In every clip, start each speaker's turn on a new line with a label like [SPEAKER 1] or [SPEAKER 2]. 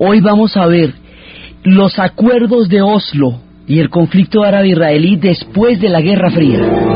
[SPEAKER 1] Hoy vamos a ver los acuerdos de Oslo y el conflicto árabe-israelí después de la Guerra Fría.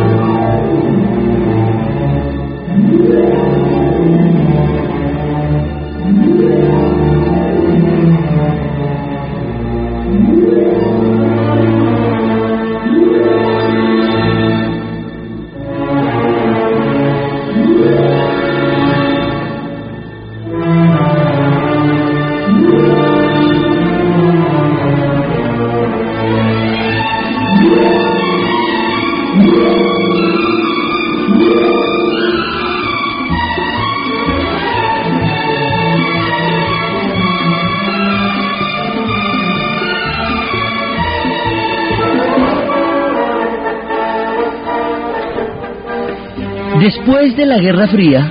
[SPEAKER 1] Después de la Guerra Fría,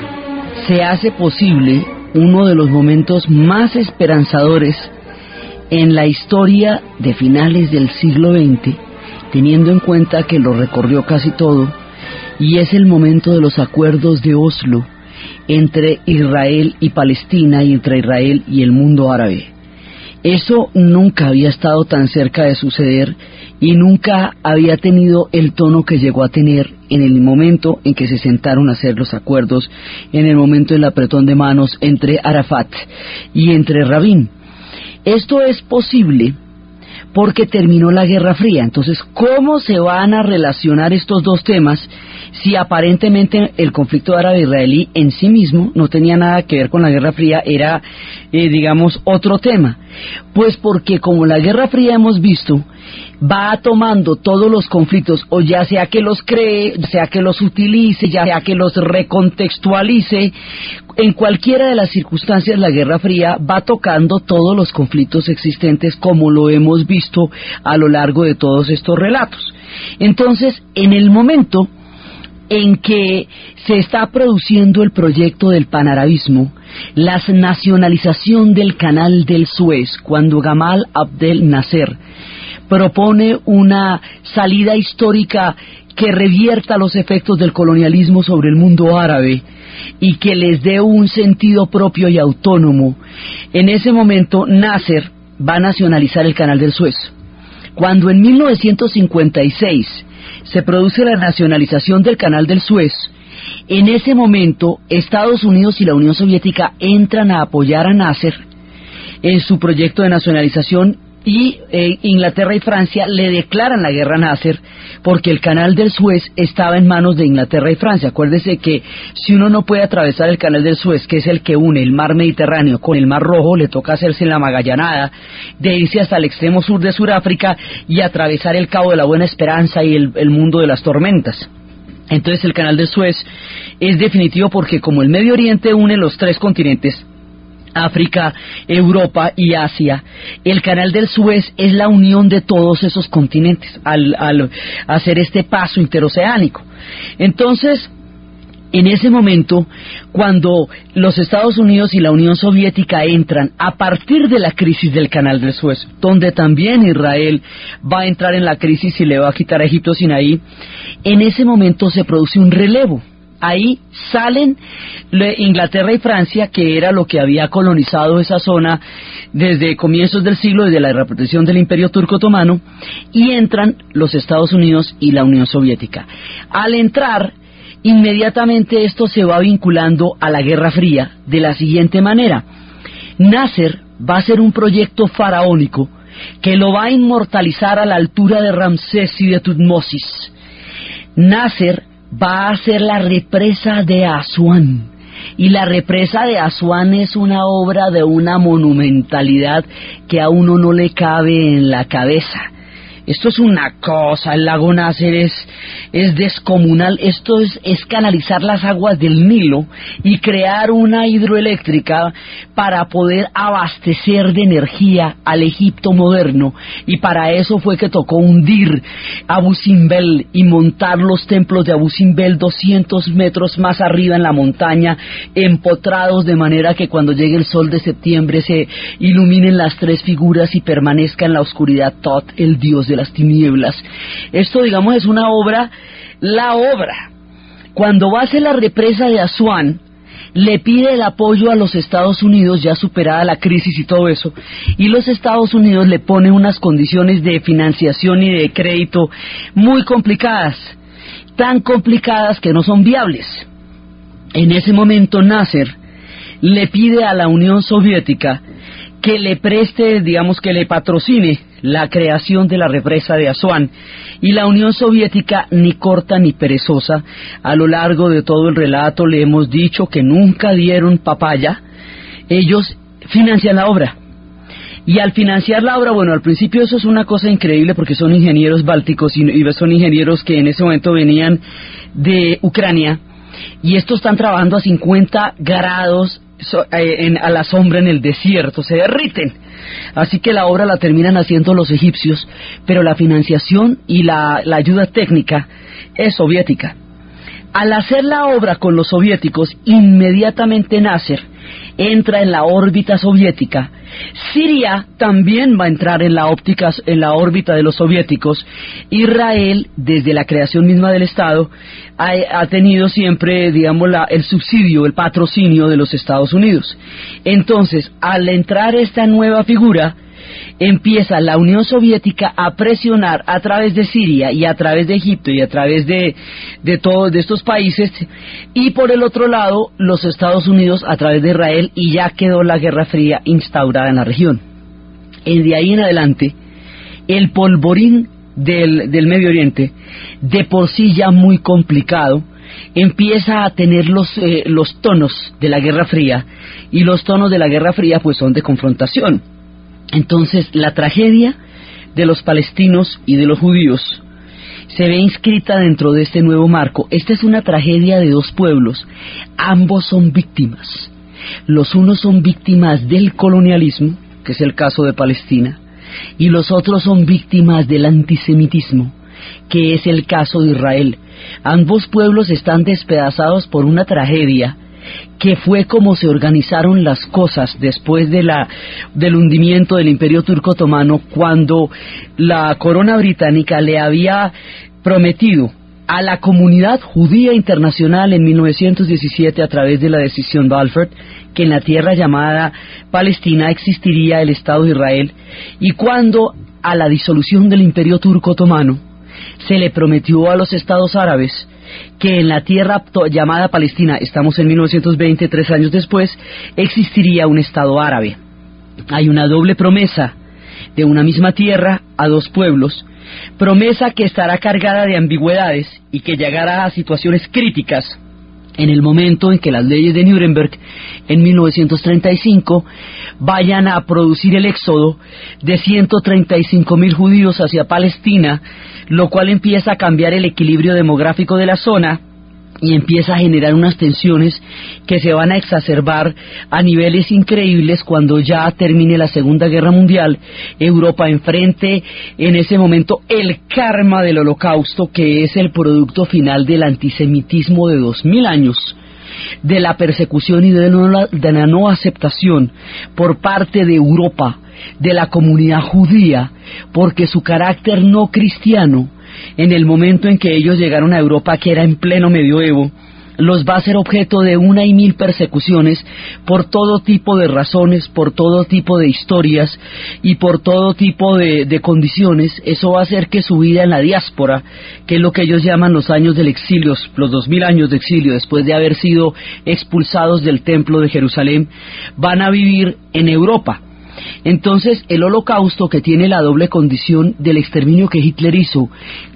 [SPEAKER 1] se hace posible uno de los momentos más esperanzadores en la historia de finales del siglo XX, teniendo en cuenta que lo recorrió casi todo, y es el momento de los acuerdos de Oslo entre Israel y Palestina y entre Israel y el mundo árabe. Eso nunca había estado tan cerca de suceder y nunca había tenido el tono que llegó a tener en el momento en que se sentaron a hacer los acuerdos, en el momento del apretón de manos entre Arafat y entre Rabin. Esto es posible porque terminó la Guerra Fría. Entonces, ¿cómo se van a relacionar estos dos temas si aparentemente el conflicto árabe-israelí en sí mismo no tenía nada que ver con la Guerra Fría, era, digamos, otro tema? Pues porque como la Guerra Fría hemos visto, va tomando todos los conflictos, o ya sea que los cree, ya sea que los utilice, ya sea que los recontextualice, en cualquiera de las circunstancias la Guerra Fría va tocando todos los conflictos existentes como lo hemos visto a lo largo de todos estos relatos. Entonces, en el momento en que se está produciendo el proyecto del panarabismo, la nacionalización del Canal del Suez, cuando Gamal Abdel Nasser propone una salida histórica que revierta los efectos del colonialismo sobre el mundo árabe y que les dé un sentido propio y autónomo, en ese momento Nasser va a nacionalizar el Canal del Suez. Cuando en 1956 se produce la nacionalización del Canal del Suez, en ese momento Estados Unidos y la Unión Soviética entran a apoyar a Nasser en su proyecto de nacionalización, y Inglaterra y Francia le declaran la guerra a Nasser porque el Canal del Suez estaba en manos de Inglaterra y Francia. Acuérdese que si uno no puede atravesar el Canal del Suez, que es el que une el mar Mediterráneo con el mar Rojo, le toca hacerse la magallanada de irse hasta el extremo sur de Sudáfrica y atravesar el Cabo de la Buena Esperanza y el mundo de las tormentas. Entonces el Canal del Suez es definitivo porque como el Medio Oriente une los tres continentes, África, Europa y Asia, el Canal del Suez es la unión de todos esos continentes al hacer este paso interoceánico. Entonces, en ese momento, cuando los Estados Unidos y la Unión Soviética entran a partir de la crisis del Canal del Suez, donde también Israel va a entrar en la crisis y le va a quitar a Egipto Sinaí, en ese momento se produce un relevo. Ahí salen Inglaterra y Francia, que era lo que había colonizado esa zona desde comienzos del siglo, desde la repartición del Imperio Turco Otomano, y entran los Estados Unidos y la Unión Soviética. Al entrar, inmediatamente esto se va vinculando a la Guerra Fría de la siguiente manera. Nasser va a hacer un proyecto faraónico que lo va a inmortalizar a la altura de Ramsés y de Tutmosis. Nasser va a hacer la represa de Asuán, y la represa de Asuán es una obra de una monumentalidad que a uno no le cabe en la cabeza. Esto es una cosa, el lago Nasser es descomunal. Esto es canalizar las aguas del Nilo y crear una hidroeléctrica para poder abastecer de energía al Egipto moderno, y para eso fue que tocó hundir Abu Simbel y montar los templos de Abu Simbel 200 metros más arriba en la montaña, empotrados de manera que cuando llegue el sol de septiembre se iluminen las tres figuras y permanezca en la oscuridad Tot, el dios de las tinieblas. Esto, digamos, es una obra, la obra. Cuando va a hacer la represa de Asuán, le pide el apoyo a los Estados Unidos, ya superada la crisis y todo eso, y los Estados Unidos le ponen unas condiciones de financiación y de crédito muy complicadas, tan complicadas que no son viables. En ese momento Nasser le pide a la Unión Soviética que le preste, digamos, que le patrocine la creación de la represa de Asuán, y la Unión Soviética, ni corta ni perezosa, a lo largo de todo el relato le hemos dicho que nunca dieron papaya, ellos financian la obra. Y al financiar la obra, bueno, al principio eso es una cosa increíble porque son ingenieros bálticos y son ingenieros que en ese momento venían de Ucrania, y estos están trabajando a 50 grados a la sombra en el desierto, se derriten. Así que la obra la terminan haciendo los egipcios, pero la financiación y la ayuda técnica es soviética. Al hacer la obra con los soviéticos, inmediatamente Nasser entra en la órbita soviética. Siria también va a entrar en la órbita de los soviéticos. Israel, desde la creación misma del Estado, ha tenido siempre, digamos, el subsidio, el patrocinio de los Estados Unidos. Entonces, al entrar esta nueva figura, empieza la Unión Soviética a presionar a través de Siria y a través de Egipto y a través de todos estos países, y por el otro lado los Estados Unidos a través de Israel, y ya quedó la Guerra Fría instaurada en la región. De ahí en adelante el polvorín del Medio Oriente, de por sí ya muy complicado, empieza a tener los tonos de la Guerra Fría, y los tonos de la Guerra Fría pues son de confrontación. Entonces la tragedia de los palestinos y de los judíos se ve inscrita dentro de este nuevo marco. Esta es una tragedia de dos pueblos, ambos son víctimas. Los unos son víctimas del colonialismo, que es el caso de Palestina, y los otros son víctimas del antisemitismo, que es el caso de Israel. Ambos pueblos están despedazados por una tragedia que fue como se organizaron las cosas después del hundimiento del Imperio Turco Otomano, cuando la corona británica le había prometido a la comunidad judía internacional en 1917, a través de la decisión Balfour, que en la tierra llamada Palestina existiría el Estado de Israel, y cuando a la disolución del Imperio Turco Otomano se le prometió a los estados árabes que en la tierra llamada Palestina, estamos en 1920, 3 años después, existiría un Estado árabe. Hay una doble promesa de una misma tierra a dos pueblos, promesa que estará cargada de ambigüedades y que llegará a situaciones críticas en el momento en que las leyes de Nuremberg en 1935 vayan a producir el éxodo de 135.000 judíos hacia Palestina, lo cual empieza a cambiar el equilibrio demográfico de la zona y empieza a generar unas tensiones que se van a exacerbar a niveles increíbles cuando ya termine la Segunda Guerra Mundial. Europa enfrente en ese momento el karma del Holocausto, que es el producto final del antisemitismo de 2000 años, de la persecución y de la no aceptación por parte de Europa de la comunidad judía, porque su carácter no cristiano, en el momento en que ellos llegaron a Europa, que era en pleno medioevo, los va a ser objeto de 1 y 1000 persecuciones por todo tipo de razones, por todo tipo de historias y por todo tipo de condiciones. Eso va a hacer que su vida en la diáspora, que es lo que ellos llaman los años del exilio, los 2000 años de exilio, después de haber sido expulsados del templo de Jerusalén, van a vivir en Europa. Entonces el Holocausto, que tiene la doble condición del exterminio que Hitler hizo,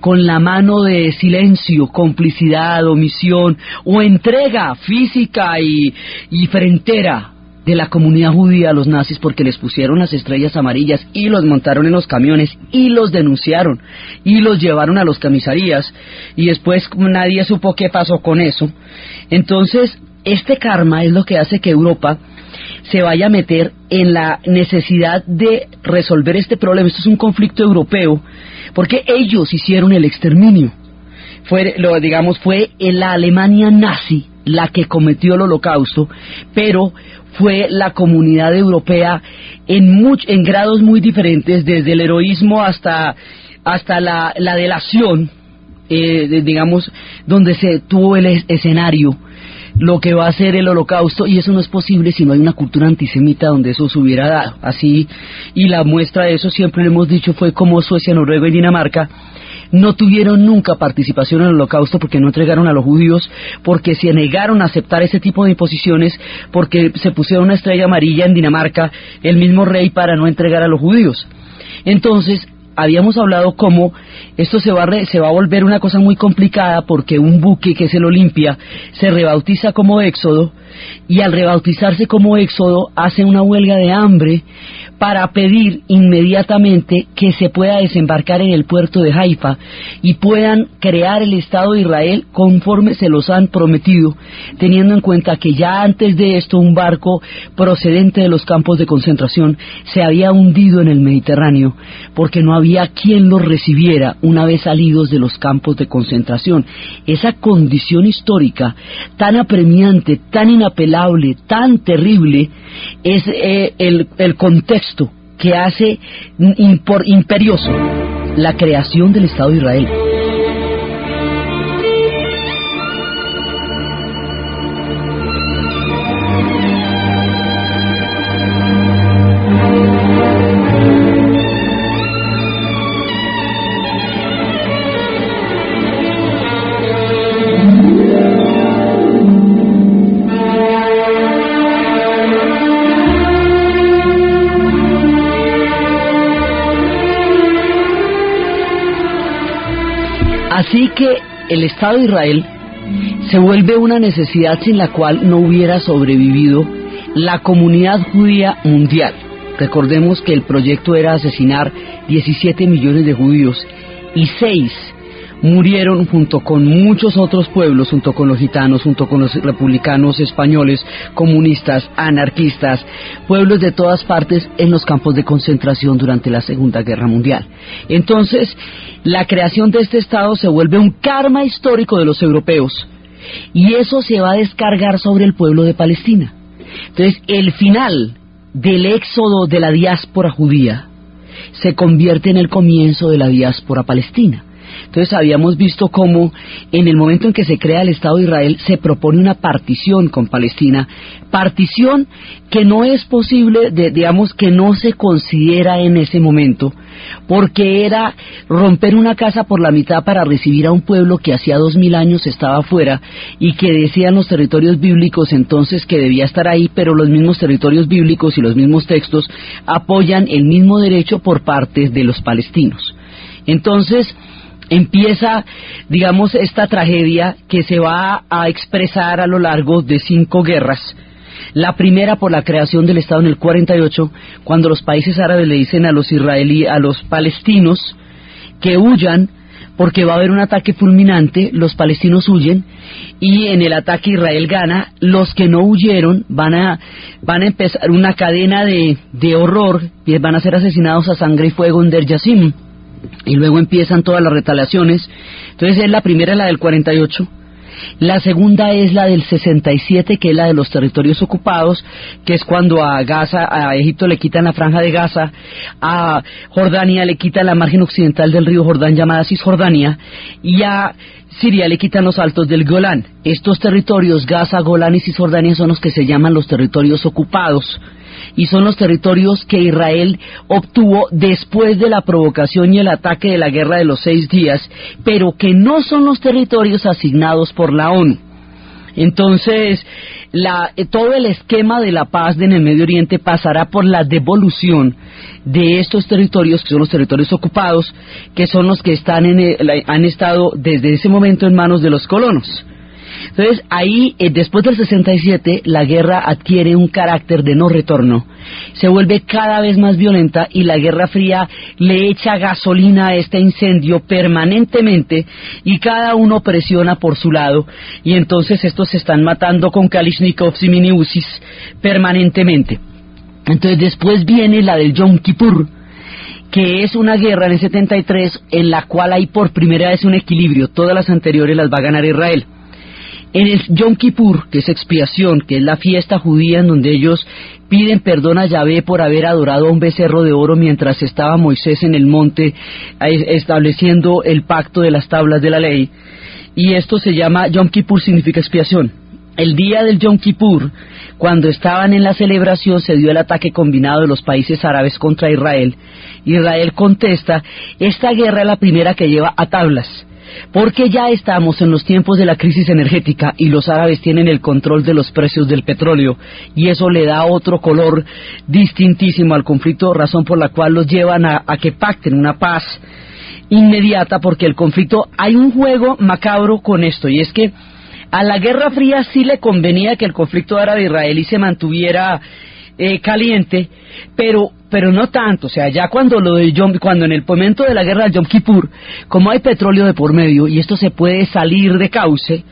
[SPEAKER 1] con la mano de silencio, complicidad, omisión o entrega física y frentera de la comunidad judía a los nazis, porque les pusieron las estrellas amarillas y los montaron en los camiones y los denunciaron y los llevaron a los comisarías, y después nadie supo qué pasó con eso. Entonces este karma es lo que hace que Europa se vaya a meter en la necesidad de resolver este problema. Esto es un conflicto europeo, porque ellos hicieron el exterminio. Fue la Alemania nazi la que cometió el Holocausto, pero fue la comunidad europea en grados muy diferentes, desde el heroísmo hasta la delación, donde se tuvo el escenario lo que va a ser el Holocausto, y eso no es posible si no hay una cultura antisemita donde eso se hubiera dado. Así, y la muestra de eso, siempre lo hemos dicho, fue como Suecia, Noruega y Dinamarca no tuvieron nunca participación en el Holocausto porque no entregaron a los judíos, porque se negaron a aceptar ese tipo de imposiciones, porque se pusieron una estrella amarilla en Dinamarca, el mismo rey, para no entregar a los judíos. Entonces, habíamos hablado cómo esto se va a volver una cosa muy complicada, porque un buque, que es el Olimpia, se rebautiza como Éxodo, y al rebautizarse como Éxodo hace una huelga de hambre para pedir inmediatamente que se pueda desembarcar en el puerto de Haifa y puedan crear el Estado de Israel conforme se los han prometido, teniendo en cuenta que ya antes de esto un barco procedente de los campos de concentración se había hundido en el Mediterráneo porque no había quien los recibiera una vez salidos de los campos de concentración. Esa condición histórica tan apremiante, tan inapelable, tan terrible, es el contexto que hace imperioso la creación del Estado de Israel. Así que el Estado de Israel se vuelve una necesidad sin la cual no hubiera sobrevivido la comunidad judía mundial. Recordemos que el proyecto era asesinar 17 millones de judíos y 6 murieron junto con muchos otros pueblos, junto con los gitanos, junto con los republicanos españoles, comunistas, anarquistas, pueblos de todas partes en los campos de concentración durante la Segunda Guerra Mundial. Entonces, la creación de este Estado se vuelve un karma histórico de los europeos, y eso se va a descargar sobre el pueblo de Palestina. Entonces, el final del éxodo de la diáspora judía se convierte en el comienzo de la diáspora palestina. Entonces habíamos visto cómo en el momento en que se crea el Estado de Israel se propone una partición con Palestina, partición que no es posible, digamos que no se considera en ese momento, porque era romper una casa por la mitad para recibir a un pueblo que hacía 2000 años estaba afuera y que decían los territorios bíblicos entonces que debía estar ahí, pero los mismos territorios bíblicos y los mismos textos apoyan el mismo derecho por parte de los palestinos. Entonces empieza, digamos, esta tragedia que se va a expresar a lo largo de 5 guerras. La primera por la creación del Estado en el 48, cuando los países árabes le dicen a los israelíes, a los palestinos, que huyan porque va a haber un ataque fulminante. Los palestinos huyen y en el ataque Israel gana. Los que no huyeron van a empezar una cadena de horror y van a ser asesinados a sangre y fuego en Der Yassim. Y luego empiezan todas las retaliaciones. Entonces es la primera, la del 48. La segunda es la del 67, que es la de los territorios ocupados, que es cuando a Gaza, a Egipto le quitan la franja de Gaza, a Jordania le quitan la margen occidental del río Jordán llamada Cisjordania, y a Siria le quitan los altos del Golán. Estos territorios, Gaza, Golán y Cisjordania, son los que se llaman los territorios ocupados, y son los territorios que Israel obtuvo después de la provocación y el ataque de la Guerra de los 6 días, pero que no son los territorios asignados por la ONU. Entonces, todo el esquema de la paz en el Medio Oriente pasará por la devolución de estos territorios, que son los territorios ocupados, que son los que han estado desde ese momento en manos de los colonos. Entonces ahí, después del 67, la guerra adquiere un carácter de no retorno, se vuelve cada vez más violenta y la Guerra Fría le echa gasolina a este incendio permanentemente y cada uno presiona por su lado, y entonces estos se están matando con Kalashnikovs y mini Uzis permanentemente. Entonces después viene la del Yom Kippur, que es una guerra en el 73 en la cual hay por primera vez un equilibrio. Todas las anteriores las va a ganar Israel. En el Yom Kippur, que es expiación, que es la fiesta judía en donde ellos piden perdón a Yahvé por haber adorado a un becerro de oro mientras estaba Moisés en el monte estableciendo el pacto de las tablas de la ley, y esto se llama Yom Kippur, significa expiación. el día del Yom Kippur, cuando estaban en la celebración, se dio el ataque combinado de los países árabes contra Israel. Israel contesta, esta guerra es la primera que lleva a tablas, porque ya estamos en los tiempos de la crisis energética y los árabes tienen el control de los precios del petróleo, y eso le da otro color distintísimo al conflicto, razón por la cual los llevan a que pacten una paz inmediata, porque el conflicto, hay un juego macabro con esto, y es que a la Guerra Fría sí le convenía que el conflicto árabe-israelí se mantuviera caliente, pero no tanto. O sea, ya cuando en el momento de la guerra del Yom Kippur, como hay petróleo de por medio y esto se puede salir de cauce,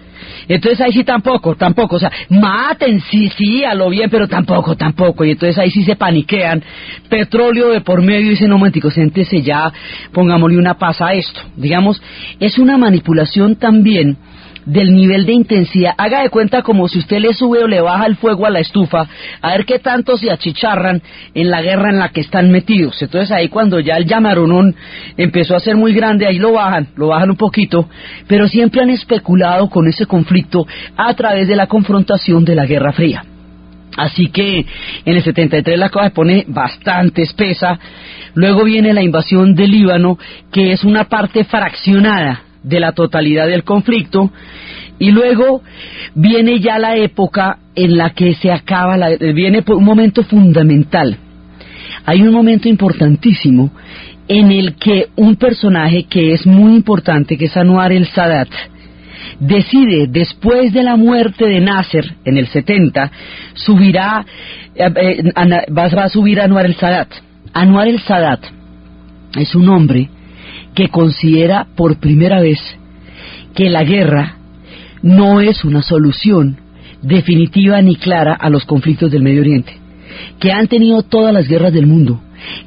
[SPEAKER 1] entonces ahí sí tampoco, o sea, maten, sí, a lo bien, pero tampoco, y entonces ahí sí se paniquean, petróleo de por medio, y dicen, no, momentico, siéntese ya, pongámosle una paz a esto. Digamos, es una manipulación también del nivel de intensidad. Haga de cuenta como si usted le sube o le baja el fuego a la estufa, a ver qué tanto se achicharran en la guerra en la que están metidos. Entonces ahí cuando ya el llamaronón empezó a ser muy grande, ahí lo bajan un poquito, pero siempre han especulado con ese conflicto a través de la confrontación de la Guerra Fría. Así que en el 73 la cosa se pone bastante espesa. Luego viene la invasión del Líbano, que es una parte fraccionada de la totalidad del conflicto, y luego viene ya la época en la que se acaba, viene un momento fundamental. Hay un momento importantísimo en el que un personaje que es muy importante, que es Anwar el-Sadat, decide, después de la muerte de Nasser en el 70, va a subir Anwar el-Sadat. Anwar el-Sadat es un hombre que considera por primera vez que la guerra no es una solución definitiva ni clara a los conflictos del Medio Oriente, que han tenido todas las guerras del mundo,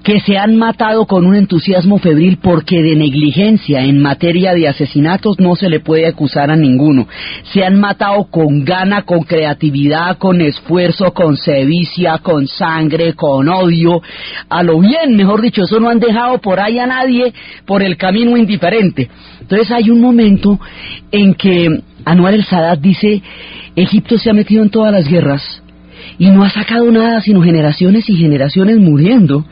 [SPEAKER 1] que se han matado con un entusiasmo febril, porque de negligencia en materia de asesinatos no se le puede acusar a ninguno. Se han matado con gana, con creatividad, con esfuerzo, con sevicia, con sangre, con odio, a lo bien, mejor dicho, eso no han dejado por ahí a nadie por el camino indiferente. Entonces hay un momento en que Anwar el-Sadat dice, Egipto se ha metido en todas las guerras y no ha sacado nada sino generaciones y generaciones muriendo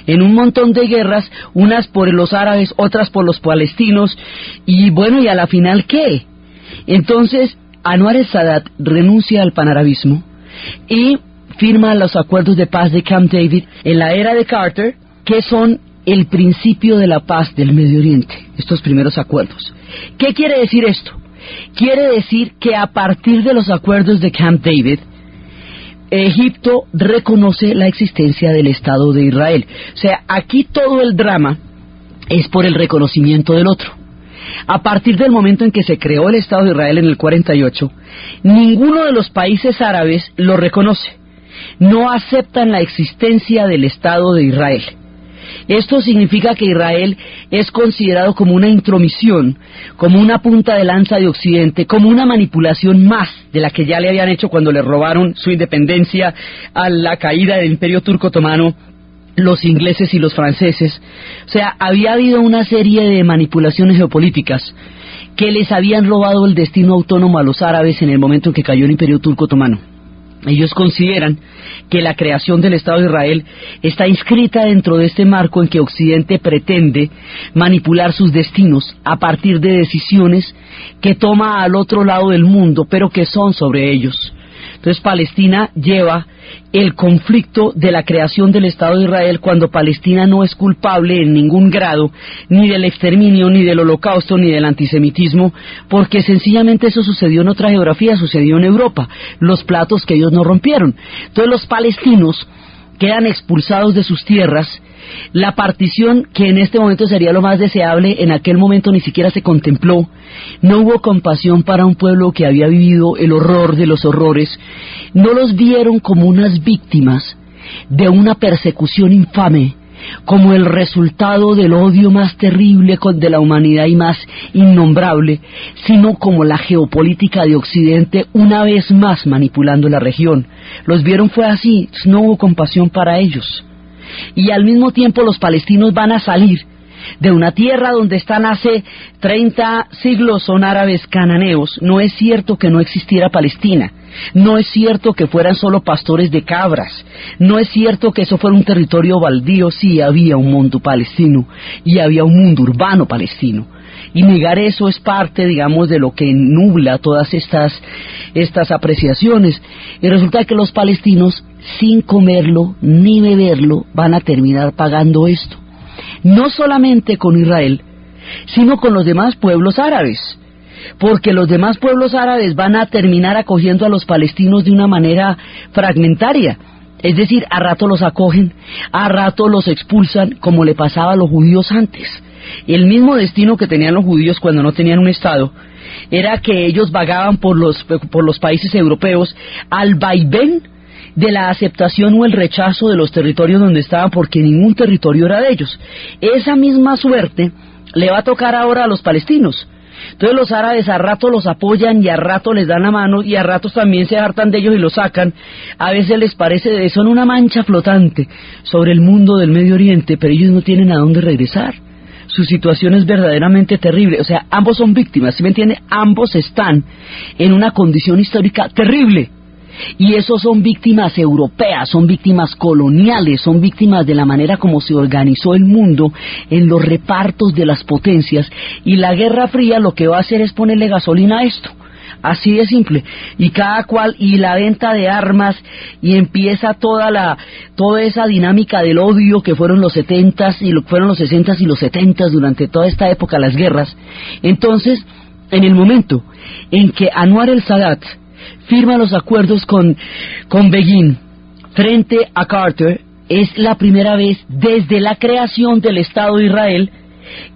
[SPEAKER 1] en un montón de guerras, unas por los árabes, otras por los palestinos, y bueno, ¿y a la final qué? Entonces Anwar el-Sadat renuncia al panarabismo y firma los acuerdos de paz de Camp David en la era de Carter, que son el principio de la paz del Medio Oriente, estos primeros acuerdos. ¿Qué quiere decir esto? Quiere decir que a partir de los acuerdos de Camp David, Egipto reconoce la existencia del Estado de Israel. O sea, aquí todo el drama es por el reconocimiento del otro. A partir del momento en que se creó el Estado de Israel en el 48, ninguno de los países árabes lo reconoce. No aceptan la existencia del Estado de Israel. Esto significa que Israel es considerado como una intromisión, como una punta de lanza de Occidente, como una manipulación más de la que ya le habían hecho cuando le robaron su independencia a la caída del Imperio Turco Otomano, los ingleses y los franceses. O sea, había habido una serie de manipulaciones geopolíticas que les habían robado el destino autónomo a los árabes en el momento en que cayó el Imperio Turco Otomano. Ellos consideran que la creación del Estado de Israel está inscrita dentro de este marco en que Occidente pretende manipular sus destinos a partir de decisiones que toma al otro lado del mundo, pero que son sobre ellos. Entonces Palestina lleva el conflicto de la creación del Estado de Israel, cuando Palestina no es culpable en ningún grado, ni del exterminio, ni del holocausto, ni del antisemitismo, porque sencillamente eso sucedió en otra geografía, sucedió en Europa, los platos que ellos no rompieron. Entonces los palestinos quedan expulsados de sus tierras. La partición, que en este momento sería lo más deseable, en aquel momento ni siquiera se contempló. No hubo compasión para un pueblo que había vivido el horror de los horrores. No los vieron como unas víctimas de una persecución infame, como el resultado del odio más terrible de la humanidad y más innombrable, sino como la geopolítica de Occidente una vez más manipulando la región. Los vieron fue así, no hubo compasión para ellos. Y al mismo tiempo los palestinos van a salir de una tierra donde están hace 30 siglos, son árabes cananeos. No es cierto que no existiera Palestina. No es cierto que fueran solo pastores de cabras. No es cierto que eso fuera un territorio baldío. Sí, había un mundo palestino y había un mundo urbano palestino. Y negar eso es parte, digamos, de lo que nubla todas estas apreciaciones. Y resulta que los palestinos, sin comerlo ni beberlo, van a terminar pagando esto. No solamente con Israel, sino con los demás pueblos árabes. Porque los demás pueblos árabes van a terminar acogiendo a los palestinos de una manera fragmentaria. Es decir, a rato los acogen, a rato los expulsan, como le pasaba a los judíos antes. El mismo destino que tenían los judíos cuando no tenían un Estado era que ellos vagaban por los países europeos al vaivén de la aceptación o el rechazo de los territorios donde estaban, porque ningún territorio era de ellos. Esa misma suerte le va a tocar ahora a los palestinos. Entonces los árabes a rato los apoyan y a rato les dan la mano y a ratos también se hartan de ellos y los sacan. A veces les parece, son una mancha flotante sobre el mundo del Medio Oriente, pero ellos no tienen a dónde regresar. Su situación es verdaderamente terrible. O sea, ambos son víctimas, ¿sí me entiende? Ambos están en una condición histórica terrible. Y esos son víctimas europeas, son víctimas coloniales, son víctimas de la manera como se organizó el mundo en los repartos de las potencias. Y la Guerra Fría lo que va a hacer es ponerle gasolina a esto. Así de simple. Y cada cual, y la venta de armas, y empieza toda esa dinámica del odio que fueron los 70s, y fueron los 60s y los 70s durante toda esta época, las guerras. Entonces, en el momento en que Anwar el-Sadat firma los acuerdos con Begin frente a Carter, es la primera vez desde la creación del Estado de Israel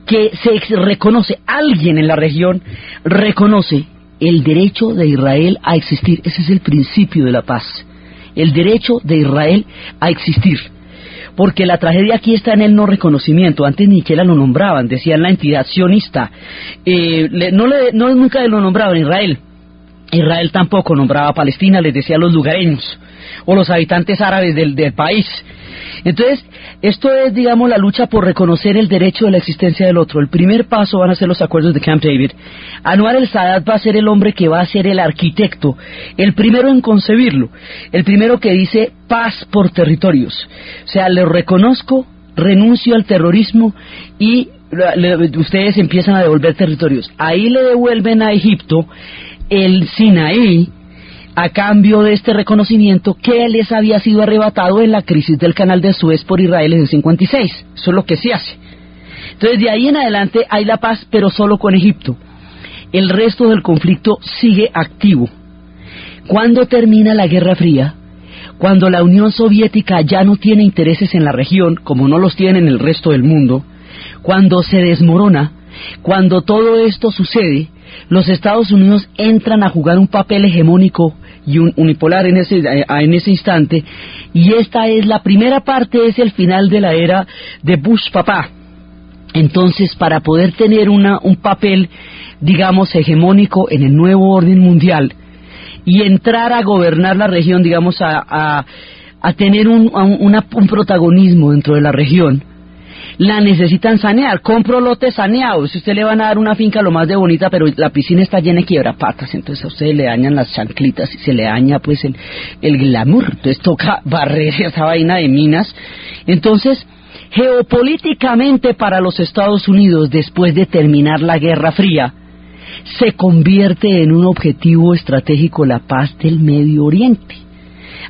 [SPEAKER 1] que se reconoce, alguien en la región reconoce el derecho de Israel a existir. Ese es el principio de la paz, el derecho de Israel a existir. Porque la tragedia aquí está en el no reconocimiento. Antes ni siquiera lo nombraban, decían la entidad sionista. Nunca lo nombraban Israel. Israel tampoco nombraba a Palestina, les decía a los lugareños o los habitantes árabes del país. Entonces, esto es, digamos, la lucha por reconocer el derecho de la existencia del otro. El primer paso van a ser los acuerdos de Camp David. Anwar el-Sadat va a ser el hombre que va a ser el arquitecto, el primero en concebirlo, el primero que dice paz por territorios. O sea, le reconozco, renuncio al terrorismo y ustedes empiezan a devolver territorios. Ahí le devuelven a Egipto el Sinaí a cambio de este reconocimiento que les había sido arrebatado en la crisis del canal de Suez por Israel en el 56. Eso es lo que se hace. Entonces de ahí en adelante hay la paz, pero solo con Egipto. El resto del conflicto sigue activo. Cuando termina la Guerra Fría, cuando la Unión Soviética ya no tiene intereses en la región, como no los tiene en el resto del mundo, cuando se desmorona, cuando todo esto sucede, los Estados Unidos entran a jugar un papel hegemónico y unipolar en ese instante, y esta es la primera parte, es el final de la era de Bush papá. Entonces, para poder tener un papel, digamos, hegemónico en el nuevo orden mundial y entrar a gobernar la región, digamos, a tener un protagonismo dentro de la región, la necesitan sanear. Compro lotes saneados. Si usted le van a dar una finca lo más de bonita, pero la piscina está llena de quiebrapatas, entonces a ustedes le dañan las chanclitas y se le daña pues el glamour. Entonces toca barrer esa vaina de minas. Entonces, geopolíticamente para los Estados Unidos, después de terminar la Guerra Fría, se convierte en un objetivo estratégico la paz del Medio Oriente.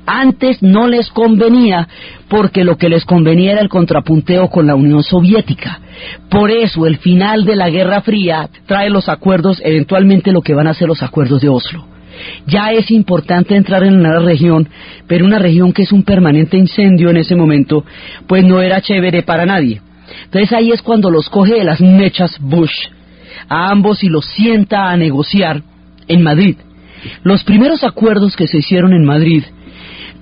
[SPEAKER 1] Antes no les convenía, porque lo que les convenía era el contrapunteo con la Unión Soviética. Por eso el final de la Guerra Fría trae los acuerdos, eventualmente lo que van a ser los acuerdos de Oslo. Ya es importante entrar en una región, pero una región que es un permanente incendio en ese momento, pues no era chévere para nadie. Entonces ahí es cuando los coge de las mechas Bush a ambos y los sienta a negociar en Madrid. Los primeros acuerdos que se hicieron en Madrid,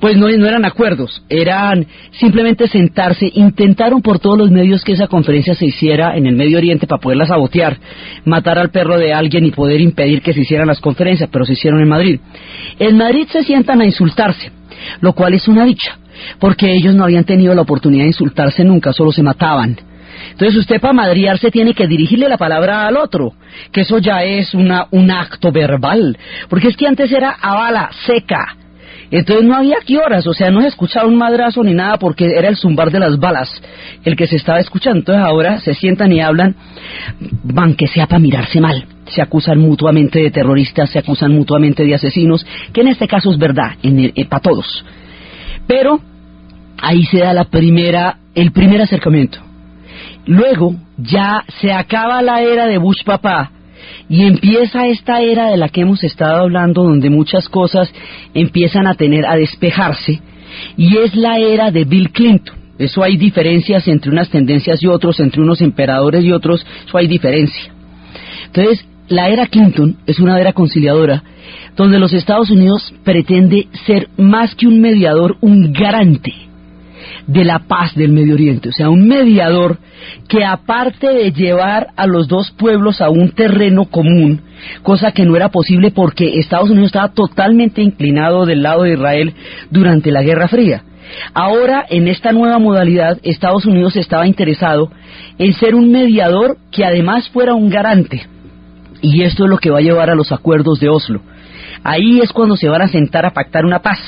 [SPEAKER 1] pues no eran acuerdos, eran simplemente sentarse. Intentaron por todos los medios que esa conferencia se hiciera en el Medio Oriente para poderla sabotear, matar al perro de alguien y poder impedir que se hicieran las conferencias, pero se hicieron en Madrid. En Madrid se sientan a insultarse, lo cual es una dicha, porque ellos no habían tenido la oportunidad de insultarse nunca, solo se mataban. Entonces usted para madriarse tiene que dirigirle la palabra al otro, que eso ya es un acto verbal, porque es que antes era a bala seca, entonces no había qué horas, o sea, no se escuchaba un madrazo ni nada porque era el zumbar de las balas el que se estaba escuchando. Entonces ahora se sientan y hablan, aunque sea para mirarse mal, se acusan mutuamente de terroristas, se acusan mutuamente de asesinos, que en este caso es verdad, para todos. Pero ahí se da el primer acercamiento. Luego ya se acaba la era de Bush papá y empieza esta era de la que hemos estado hablando, donde muchas cosas empiezan a despejarse, y es la era de Bill Clinton. Eso hay diferencias entre unas tendencias y otros, entre unos emperadores y otros, eso hay diferencia. Entonces, la era Clinton es una era conciliadora, donde los Estados Unidos pretende ser más que un mediador, un garante de la paz del Medio Oriente, o sea, un mediador que, aparte de llevar a los dos pueblos a un terreno común, cosa que no era posible porque Estados Unidos estaba totalmente inclinado del lado de Israel durante la Guerra Fría. Ahora, en esta nueva modalidad, Estados Unidos estaba interesado en ser un mediador que además fuera un garante, y esto es lo que va a llevar a los acuerdos de Oslo. Ahí es cuando se van a sentar a pactar una paz.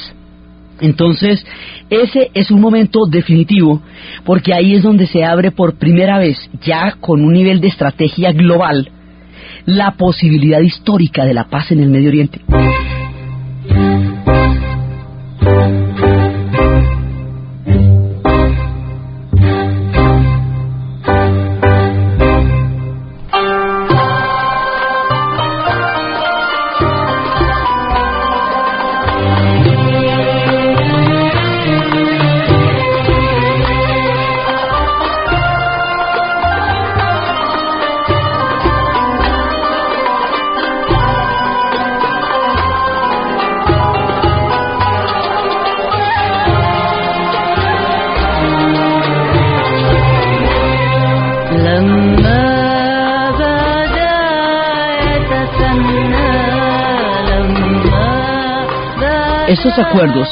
[SPEAKER 1] Entonces, ese es un momento definitivo, porque ahí es donde se abre por primera vez, ya con un nivel de estrategia global, la posibilidad histórica de la paz en el Medio Oriente. Estos acuerdos,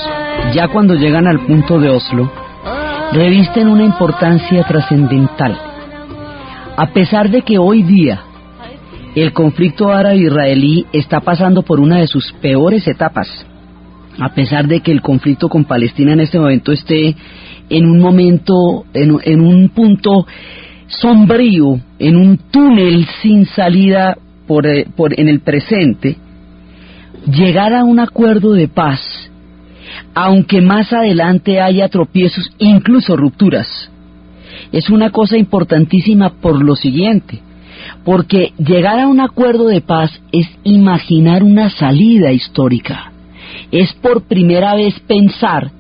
[SPEAKER 1] ya cuando llegan al punto de Oslo, revisten una importancia trascendental. A pesar de que hoy día el conflicto árabe-israelí está pasando por una de sus peores etapas, a pesar de que el conflicto con Palestina en este momento esté en un momento, en un punto sombrío, en un túnel sin salida en el presente, llegar a un acuerdo de paz, aunque más adelante haya tropiezos, incluso rupturas, es una cosa importantísima por lo siguiente, porque llegar a un acuerdo de paz es imaginar una salida histórica, es por primera vez pensar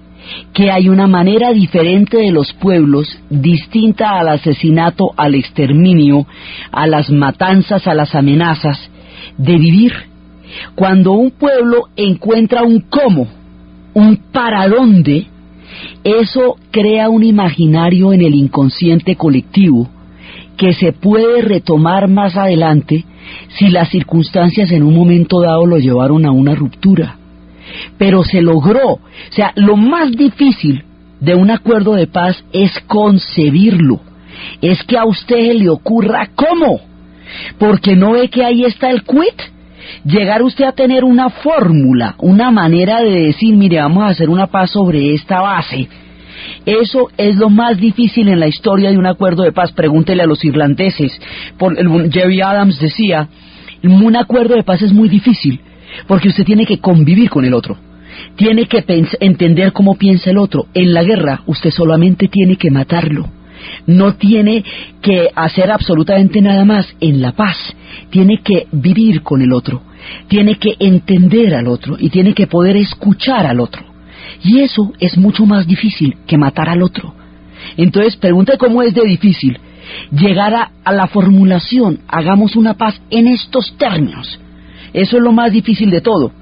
[SPEAKER 1] que hay una manera diferente de los pueblos, distinta al asesinato, al exterminio, a las matanzas, a las amenazas, de vivir. Cuando un pueblo encuentra un cómo, un para dónde, eso crea un imaginario en el inconsciente colectivo que se puede retomar más adelante si las circunstancias en un momento dado lo llevaron a una ruptura. Pero se logró. O sea, lo más difícil de un acuerdo de paz es concebirlo, es que a usted le ocurra cómo, porque no ve que ahí está el quit. Llegar usted a tener una fórmula, una manera de decir, mire, vamos a hacer una paz sobre esta base. Eso es lo más difícil en la historia de un acuerdo de paz. Pregúntele a los irlandeses. Jerry Adams decía, un acuerdo de paz es muy difícil, porque usted tiene que convivir con el otro, tiene que entender cómo piensa el otro. En la guerra usted solamente tiene que matarlo, no tiene que hacer absolutamente nada más. En la paz tiene que vivir con el otro, tiene que entender al otro y tiene que poder escuchar al otro, y eso es mucho más difícil que matar al otro. Entonces pregunte cómo es de difícil llegar a la formulación, hagamos una paz en estos términos. Eso es lo más difícil de todo.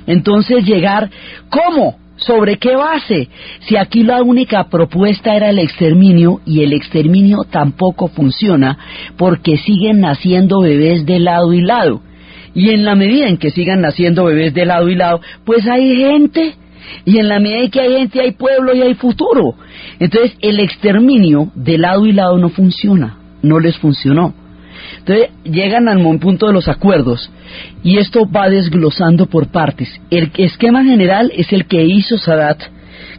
[SPEAKER 1] Entonces llegar, ¿cómo? ¿Sobre qué base? Si aquí la única propuesta era el exterminio, y el exterminio tampoco funciona porque siguen naciendo bebés de lado y lado. Y en la medida en que sigan naciendo bebés de lado y lado, pues hay gente y en la medida en que hay gente hay pueblo y hay futuro. Entonces el exterminio de lado y lado no funciona, no les funcionó. Entonces llegan al punto de los acuerdos y esto va desglosando por partes. El esquema general es el que hizo Sadat,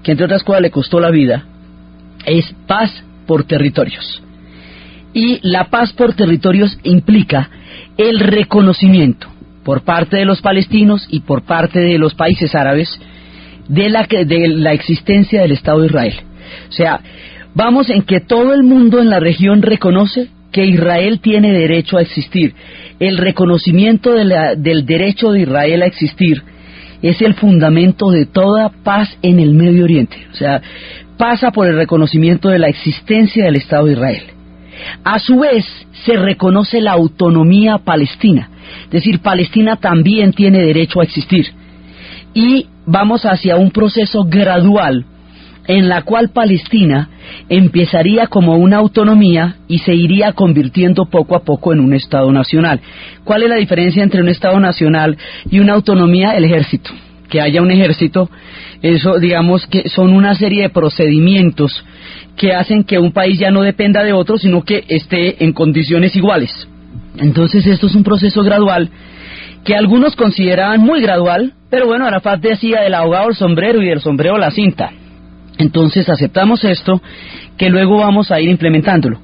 [SPEAKER 1] que entre otras cosas le costó la vida, es paz por territorios. Y la paz por territorios implica el reconocimiento por parte de los palestinos y por parte de los países árabes de la existencia del Estado de Israel. O sea, vamos en que todo el mundo en la región reconoce que Israel tiene derecho a existir. El reconocimiento del derecho de Israel a existir es el fundamento de toda paz en el Medio Oriente. O sea, pasa por el reconocimiento de la existencia del Estado de Israel. A su vez, se reconoce la autonomía palestina. Es decir, Palestina también tiene derecho a existir. Y vamos hacia un proceso gradual en la cual Palestina empezaría como una autonomía y se iría convirtiendo poco a poco en un Estado nacional. ¿Cuál es la diferencia entre un Estado nacional y una autonomía? El ejército. Que haya un ejército, eso digamos que son una serie de procedimientos que hacen que un país ya no dependa de otro, sino que esté en condiciones iguales. Entonces esto es un proceso gradual que algunos consideraban muy gradual, pero bueno, Arafat decía del ahogado el sombrero y del sombrero la cinta. Entonces aceptamos esto, que luego vamos a ir implementándolo.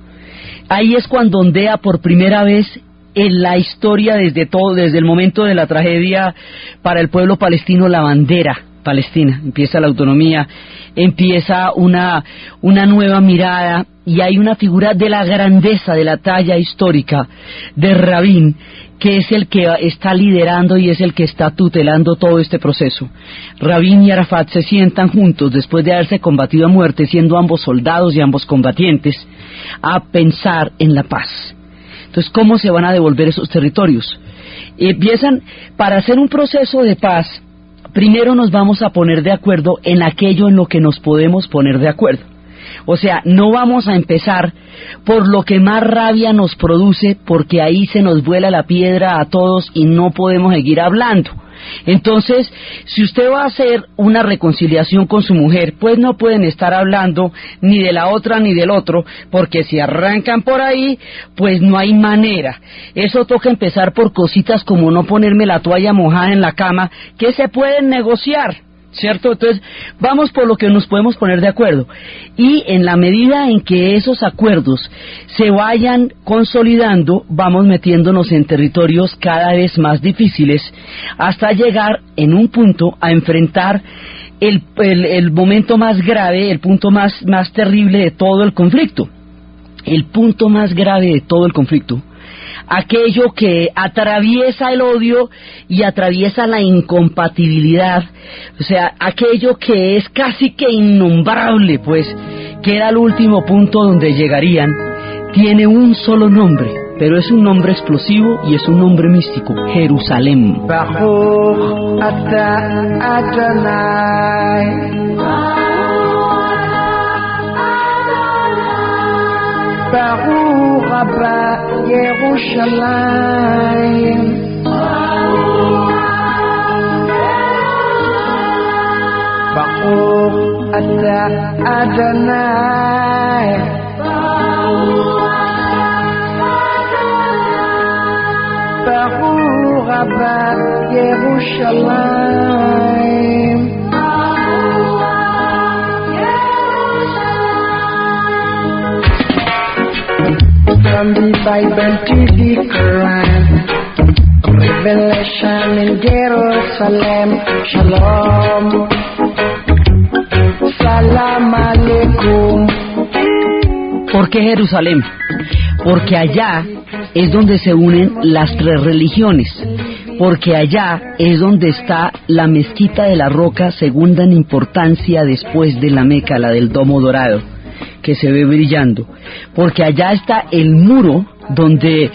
[SPEAKER 1] Ahí es cuando ondea por primera vez en la historia desde el momento de la tragedia para el pueblo palestino la bandera palestina. Empieza la autonomía, empieza una nueva mirada y hay una figura de la grandeza, de la talla histórica de Rabin, que es el que está liderando y es el que está tutelando todo este proceso. Rabin y Arafat se sientan juntos después de haberse combatido a muerte, siendo ambos soldados y ambos combatientes, a pensar en la paz. Entonces, ¿cómo se van a devolver esos territorios? Empiezan, para hacer un proceso de paz, primero nos vamos a poner de acuerdo en aquello en lo que nos podemos poner de acuerdo. O sea, no vamos a empezar por lo que más rabia nos produce, porque ahí se nos vuela la piedra a todos y no podemos seguir hablando. Entonces, si usted va a hacer una reconciliación con su mujer, pues no pueden estar hablando ni de la otra ni del otro, porque si arrancan por ahí, pues no hay manera. Eso toca empezar por cositas como no ponerme la toalla mojada en la cama, que se pueden negociar, ¿cierto? Entonces, vamos por lo que nos podemos poner de acuerdo. Y en la medida en que esos acuerdos se vayan consolidando, vamos metiéndonos en territorios cada vez más difíciles, hasta llegar en un punto a enfrentar el momento más grave, el punto más terrible de todo el conflicto. El punto más grave de todo el conflicto, aquello que atraviesa el odio y atraviesa la incompatibilidad, o sea, aquello que es casi que innombrable, pues, que era el último punto donde llegarían, tiene un solo nombre, pero es un nombre explosivo y es un nombre místico: Jerusalén.
[SPEAKER 2] Baruch haba Yerushalayim, Baruch ata Adonai, Baruch haba Yerushalayim. From the Bible to the Quran, revelation in Jerusalem, Shalom, Salam Aleikum.
[SPEAKER 1] ¿Por qué Jerusalén? Porque allá es donde se unen las tres religiones, porque allá es donde está la mezquita de la Roca, segunda en importancia después de la Meca, la del Domo Dorado, que se ve brillando, porque allá está el muro donde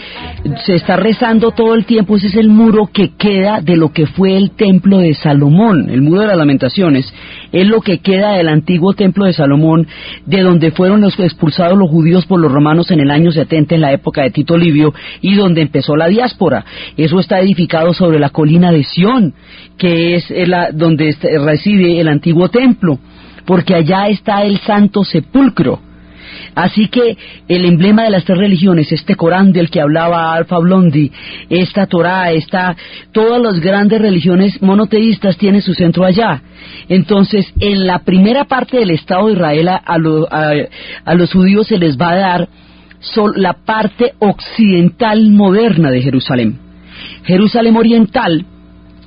[SPEAKER 1] se está rezando todo el tiempo. Ese es el muro que queda de lo que fue el templo de Salomón. El muro de las lamentaciones es lo que queda del antiguo templo de Salomón, de donde fueron expulsados los judíos por los romanos en el año 70, en la época de Tito Livio, y donde empezó la diáspora. Eso está edificado sobre la colina de Sión, que es donde reside el antiguo templo, porque allá está el Santo Sepulcro. Así que el emblema de las tres religiones, este Corán del que hablaba Alfa Blondi, esta Torá, todas las grandes religiones monoteístas tienen su centro allá. Entonces, en la primera parte del Estado de Israel a los judíos se les va a dar la parte occidental moderna de Jerusalén. Jerusalén oriental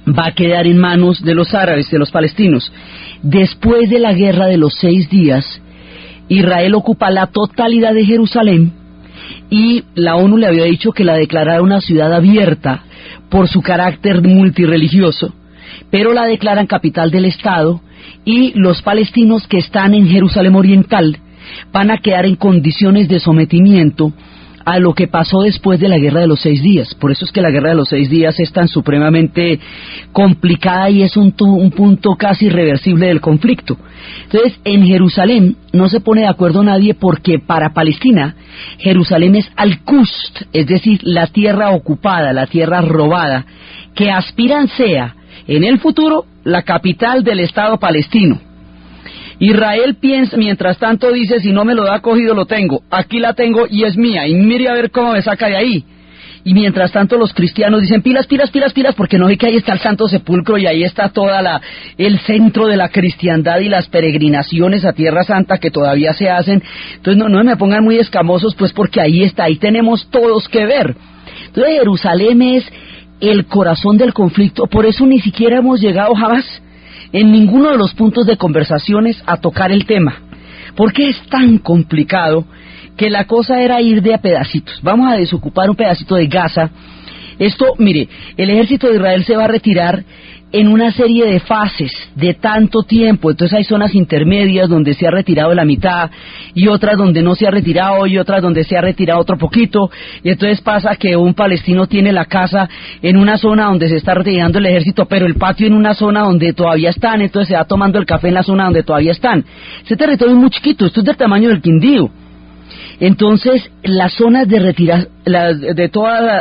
[SPEAKER 1] va a quedar en manos de los árabes, de los palestinos. Después de la guerra de los 6 días, Israel ocupa la totalidad de Jerusalén y la ONU le había dicho que la declarara una ciudad abierta por su carácter multirreligioso, pero la declaran capital del Estado, y los palestinos que están en Jerusalén oriental van a quedar en condiciones de sometimiento a lo que pasó después de la guerra de los 6 días. Por eso es que la guerra de los 6 días es tan supremamente complicada y es un punto casi irreversible del conflicto. Entonces, en Jerusalén no se pone de acuerdo nadie, porque para Palestina Jerusalén es Al-Qust, es decir, la tierra ocupada, la tierra robada, que aspiran sea en el futuro la capital del Estado palestino. Israel piensa, mientras tanto dice, si no me lo da cogido lo tengo, aquí la tengo y es mía, y mire a ver cómo me saca de ahí. Y mientras tanto los cristianos dicen, pilas, pilas, pilas, pilas, porque no sé que ahí está el Santo Sepulcro y ahí está el centro de la cristiandad y las peregrinaciones a Tierra Santa que todavía se hacen. Entonces no me pongan muy escamosos, pues, porque ahí está, ahí tenemos todos que ver. Entonces Jerusalén es el corazón del conflicto. Por eso ni siquiera hemos llegado jamás en ninguno de los puntos de conversaciones a tocar el tema, porque es tan complicado que la cosa era ir de a pedacitos. Vamos a desocupar un pedacito de Gaza. Esto, mire, el ejército de Israel se va a retirar en una serie de fases de tanto tiempo. Entonces hay zonas intermedias donde se ha retirado la mitad, y otras donde no se ha retirado, y otras donde se ha retirado otro poquito, y entonces pasa que un palestino tiene la casa en una zona donde se está retirando el ejército, pero el patio en una zona donde todavía están, entonces se va tomando el café en la zona donde todavía están. Ese territorio es muy chiquito, esto es del tamaño del Quindío. Entonces, las zonas de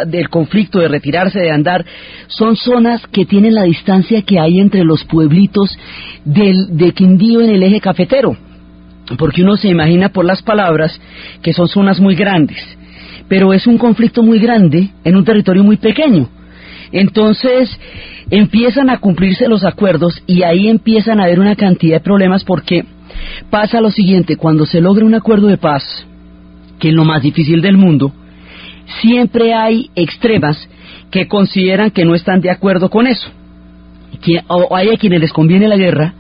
[SPEAKER 1] del conflicto, de retirarse, de andar, son zonas que tienen la distancia que hay entre los pueblitos de Quindío en el eje cafetero, porque uno se imagina por las palabras que son zonas muy grandes, pero es un conflicto muy grande en un territorio muy pequeño. Entonces, empiezan a cumplirse los acuerdos y ahí empiezan a haber una cantidad de problemas, porque pasa lo siguiente: cuando se logra un acuerdo de paz, que es lo más difícil del mundo, siempre hay extremas que consideran que no están de acuerdo con eso. O hay a quienes les conviene la guerra,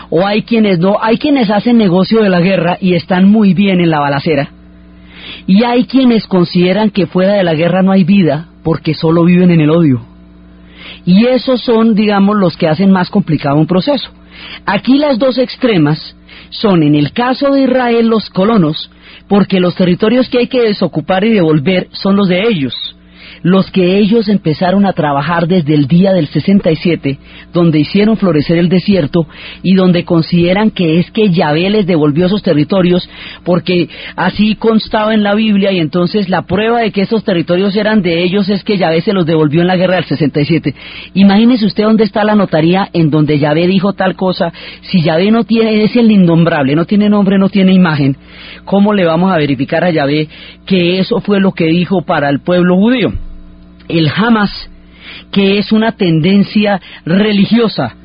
[SPEAKER 1] o hay quienes no. Hay quienes hacen negocio de la guerra y están muy bien en la balacera, y hay quienes consideran que fuera de la guerra no hay vida, porque solo viven en el odio. Y esos son, digamos, los que hacen más complicado un proceso. Aquí las dos extremas son, en el caso de Israel, los colonos, porque los territorios que hay que desocupar y devolver son los de ellos, los que ellos empezaron a trabajar desde el día del 67, donde hicieron florecer el desierto, y donde consideran que es que Yahvé les devolvió esos territorios, porque así constaba en la Biblia, y entonces la prueba de que esos territorios eran de ellos es que Yahvé se los devolvió en la guerra del 67. Imagínese usted dónde está la notaría en donde Yahvé dijo tal cosa. Si Yahvé no tiene, es el innombrable, no tiene nombre, no tiene imagen, ¿cómo le vamos a verificar a Yahvé que eso fue lo que dijo para el pueblo judío? El Hamas, que es una tendencia religiosa,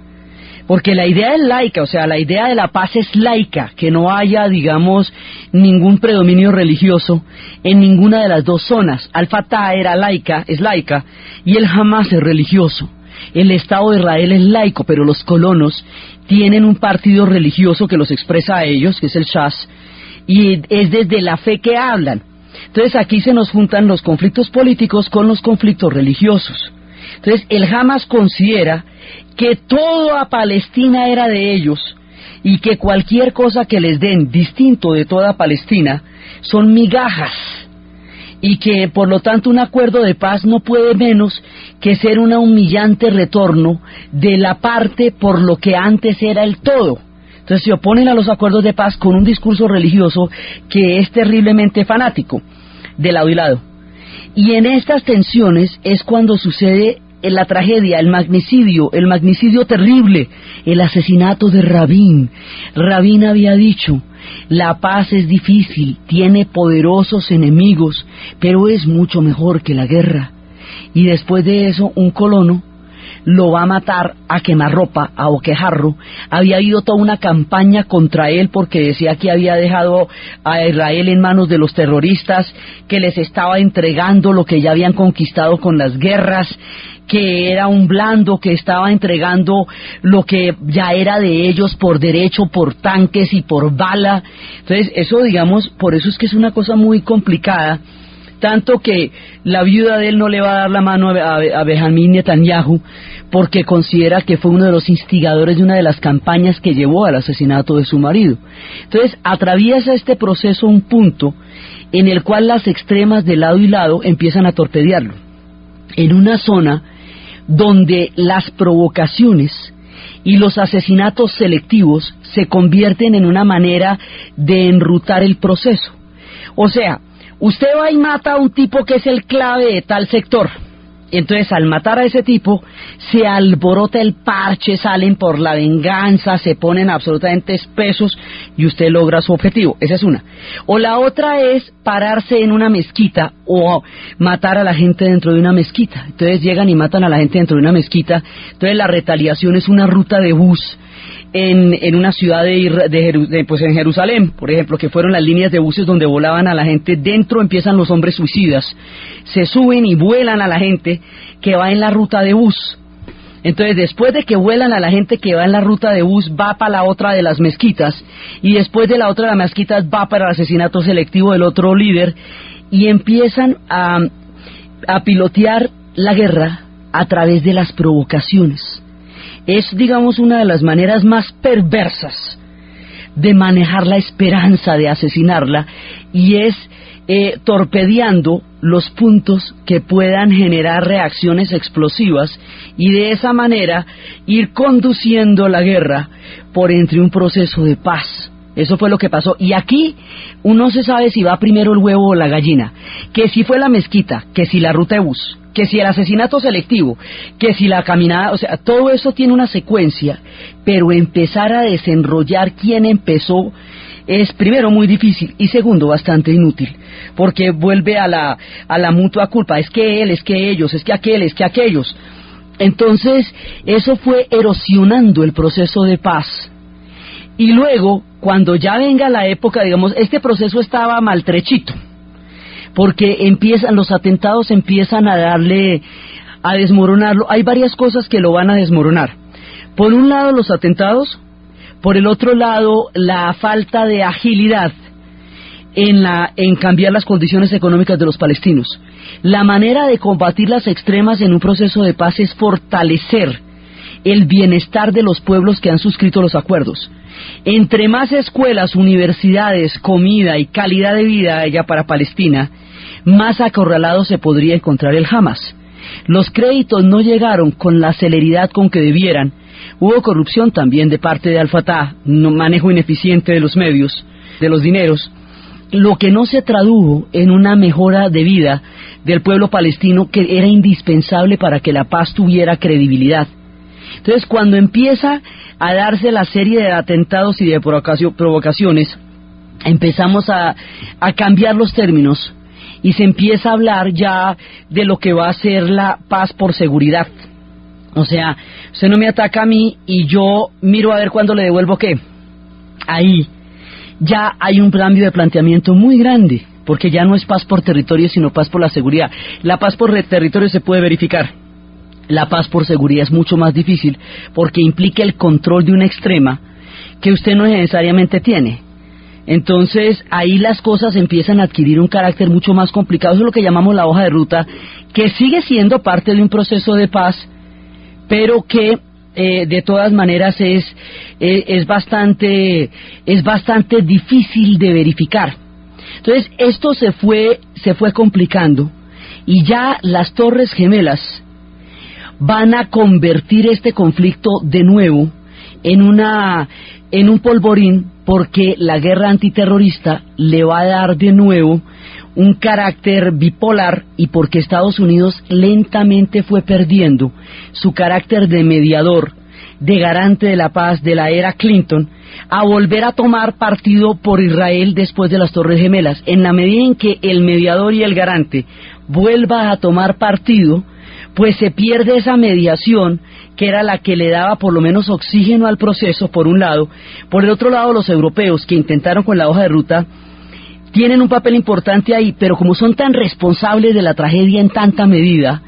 [SPEAKER 1] porque la idea es laica, o sea, la idea de la paz es laica, que no haya, digamos, ningún predominio religioso en ninguna de las dos zonas. Al-Fatah era laica, es laica, y el Hamas es religioso. El Estado de Israel es laico, pero los colonos tienen un partido religioso que los expresa a ellos, que es el Shas, y es desde la fe que hablan. Entonces aquí se nos juntan los conflictos políticos con los conflictos religiosos. Entonces el Hamas considera que toda Palestina era de ellos, y que cualquier cosa que les den distinto de toda Palestina son migajas, y que por lo tanto un acuerdo de paz no puede menos que ser una humillante retorno de la parte por lo que antes era el todo. Entonces se oponen a los acuerdos de paz con un discurso religioso que es terriblemente fanático, de lado y lado. Y en estas tensiones es cuando sucede la tragedia, el magnicidio terrible, el asesinato de Rabin. Rabin había dicho: la paz es difícil, tiene poderosos enemigos, pero es mucho mejor que la guerra. Y después de eso, un colono lo va a matar a quemarropa, a boquejarro. Había habido toda una campaña contra él porque decía que había dejado a Israel en manos de los terroristas, que les estaba entregando lo que ya habían conquistado con las guerras, que era un blando, que estaba entregando lo que ya era de ellos por derecho, por tanques y por bala. Entonces eso, digamos, por eso es que es una cosa muy complicada, tanto que la viuda de él no le va a dar la mano a Benjamín Netanyahu, porque considera que fue uno de los instigadores de una de las campañas que llevó al asesinato de su marido. Entonces atraviesa este proceso un punto en el cual las extremas de lado y lado empiezan a torpedearlo, en una zona donde las provocaciones y los asesinatos selectivos se convierten en una manera de enrutar el proceso. O sea, usted va y mata a un tipo que es el clave de tal sector. Entonces, al matar a ese tipo, se alborota el parche, salen por la venganza, se ponen absolutamente espesos y usted logra su objetivo. Esa es una. O la otra es pararse en una mezquita o matar a la gente dentro de una mezquita. Entonces llegan y matan a la gente dentro de una mezquita. Entonces la retaliación es una ruta de bus en una ciudad pues en Jerusalén, por ejemplo, que fueron las líneas de buses donde volaban a la gente. Dentro empiezan los hombres suicidas, se suben y vuelan a la gente que va en la ruta de bus. Entonces, después de que vuelan a la gente que va en la ruta de bus, va para la otra de las mezquitas, y después de la otra de las mezquitas va para el asesinato selectivo del otro líder, y empiezan a pilotear la guerra a través de las provocaciones. Es, digamos, una de las maneras más perversas de manejar la esperanza de asesinarla, y es torpedeando los puntos que puedan generar reacciones explosivas, y de esa manera ir conduciendo la guerra por entre un proceso de paz. Eso fue lo que pasó. Y aquí uno se sabe si va primero el huevo o la gallina, que si fue la mezquita, que si la ruta de bus, que si el asesinato selectivo, que si la caminada. O sea, todo eso tiene una secuencia, pero empezar a desenrollar quién empezó es, primero, muy difícil, y segundo, bastante inútil, porque vuelve a la mutua culpa. Es que él, es que ellos, es que aquel, es que aquellos. Entonces eso fue erosionando el proceso de paz. Y luego, cuando ya venga la época, digamos, este proceso estaba maltrechito, porque los atentados empiezan a desmoronarlo. Hay varias cosas que lo van a desmoronar. Por un lado, los atentados; por el otro lado, la falta de agilidad en cambiar las condiciones económicas de los palestinos. La manera de combatir las extremas en un proceso de paz es fortalecer el bienestar de los pueblos que han suscrito los acuerdos. Entre más escuelas, universidades, comida y calidad de vida haya para Palestina, más acorralado se podría encontrar el Hamas. Los créditos no llegaron con la celeridad con que debieran. Hubo corrupción también de parte de Al-Fatah, manejo ineficiente de los medios, de los dineros, lo que no se tradujo en una mejora de vida del pueblo palestino, que era indispensable para que la paz tuviera credibilidad. Entonces, cuando empieza a darse la serie de atentados y de provocaciones, empezamos a cambiar los términos y se empieza a hablar ya de lo que va a ser la paz por seguridad. O sea, usted no me ataca a mí y yo miro a ver cuándo le devuelvo qué. Ahí ya hay un cambio de planteamiento muy grande, porque ya no es paz por territorio, sino paz por la seguridad. La paz por territorio se puede verificar. La paz por seguridad es mucho más difícil, porque implica el control de una extrema que usted no necesariamente tiene. Entonces ahí las cosas empiezan a adquirir un carácter mucho más complicado. Eso es lo que llamamos la hoja de ruta, que sigue siendo parte de un proceso de paz, pero que de todas maneras es bastante difícil de verificar. Entonces esto se fue complicando, y ya las Torres Gemelas van a convertir este conflicto de nuevo en un polvorín, porque la guerra antiterrorista le va a dar de nuevo un carácter bipolar, y porque Estados Unidos lentamente fue perdiendo su carácter de mediador, de garante de la paz de la era Clinton, a volver a tomar partido por Israel después de las Torres Gemelas. En la medida en que el mediador y el garante vuelva a tomar partido, pues se pierde esa mediación que era la que le daba por lo menos oxígeno al proceso, por un lado. Por el otro lado, los europeos, que intentaron con la hoja de ruta, tienen un papel importante ahí, pero como son tan responsables de la tragedia en tanta medida,